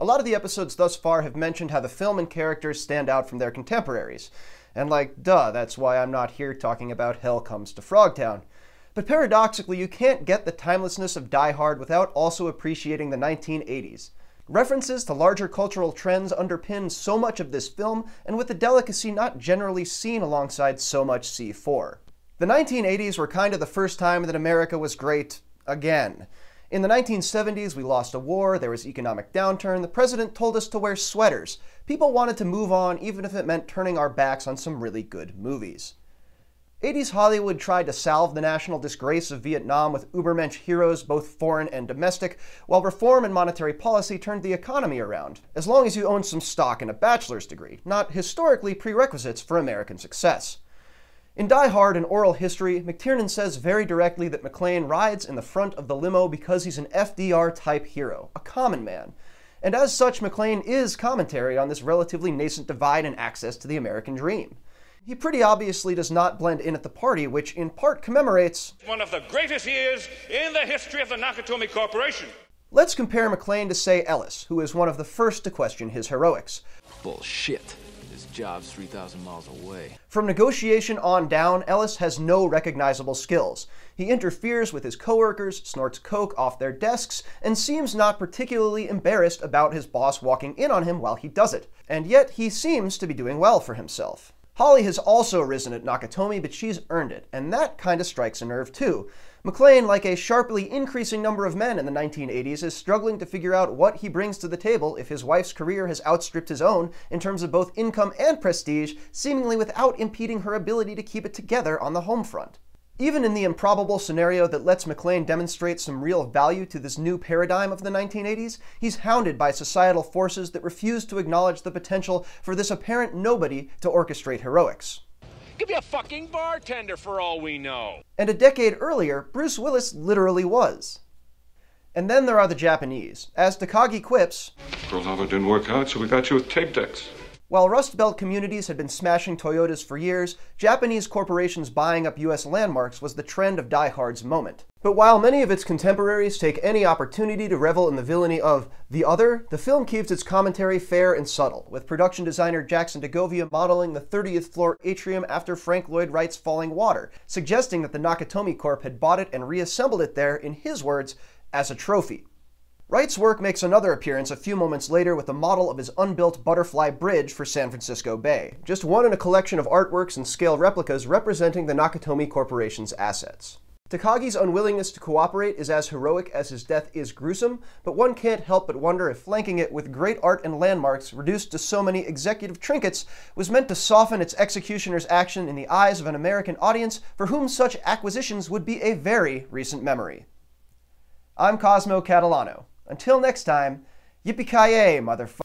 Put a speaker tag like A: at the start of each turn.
A: A lot of the episodes thus far have mentioned how the film and characters stand out from their contemporaries. And that's why I'm not here talking about Hell Comes to Frogtown. But paradoxically, you can't get the timelessness of Die Hard without also appreciating the 1980s. References to larger cultural trends underpin so much of this film, and with a delicacy not generally seen alongside so much C4. The 1980s were kind of the first time that America was great again. In the 1970s, we lost a war, there was economic downturn, the president told us to wear sweaters. People wanted to move on, even if it meant turning our backs on some really good movies. 80s Hollywood tried to salve the national disgrace of Vietnam with Ubermensch heroes, both foreign and domestic, while reform and monetary policy turned the economy around, as long as you owned some stock and a bachelor's degree, not historically prerequisites for American success. In Die Hard, an oral history, McTiernan says very directly that McClane rides in the front of the limo because he's an FDR-type hero, a common man. And as such, McClane is commentary on this relatively nascent divide in access to the American dream. He pretty obviously does not blend in at the party, which in part commemorates
B: one of the greatest years in the history of the Nakatomi Corporation.
A: Let's compare McClane to, say, Ellis, who is one of the first to question his heroics.
C: Bullshit. This job's 3,000 miles away.
A: From negotiation on down, Ellis has no recognizable skills. He interferes with his coworkers, snorts coke off their desks, and seems not particularly embarrassed about his boss walking in on him while he does it. And yet, he seems to be doing well for himself. Holly has also risen at Nakatomi, but she's earned it, and that kinda strikes a nerve too. McClane, like a sharply increasing number of men in the 1980s, is struggling to figure out what he brings to the table if his wife's career has outstripped his own in terms of both income and prestige, seemingly without impeding her ability to keep it together on the home front. Even in the improbable scenario that lets McClane demonstrate some real value to this new paradigm of the 1980s, he's hounded by societal forces that refuse to acknowledge the potential for this apparent nobody to orchestrate heroics.
B: Could be a fucking bartender for all we know.
A: And a decade earlier, Bruce Willis literally was. And then there are the Japanese. As Takagi quips,
D: Pearl Harbor didn't work out, so we got you with tape decks.
A: While Rust Belt communities had been smashing Toyotas for years, Japanese corporations buying up US landmarks was the trend of Die Hard's moment. But while many of its contemporaries take any opportunity to revel in the villainy of the other, the film keeps its commentary fair and subtle, with production designer Jackson DeGovia modeling the 30th floor atrium after Frank Lloyd Wright's Falling Water, suggesting that the Nakatomi Corp had bought it and reassembled it there, in his words, as a trophy. Wright's work makes another appearance a few moments later with the model of his unbuilt Butterfly Bridge for San Francisco Bay, just one in a collection of artworks and scale replicas representing the Nakatomi Corporation's assets. Takagi's unwillingness to cooperate is as heroic as his death is gruesome, but one can't help but wonder if flanking it with great art and landmarks reduced to so many executive trinkets was meant to soften its executioner's action in the eyes of an American audience for whom such acquisitions would be a very recent memory. I'm Cosmo Catalano. Until next time, yippee-ki-yay, motherfucker.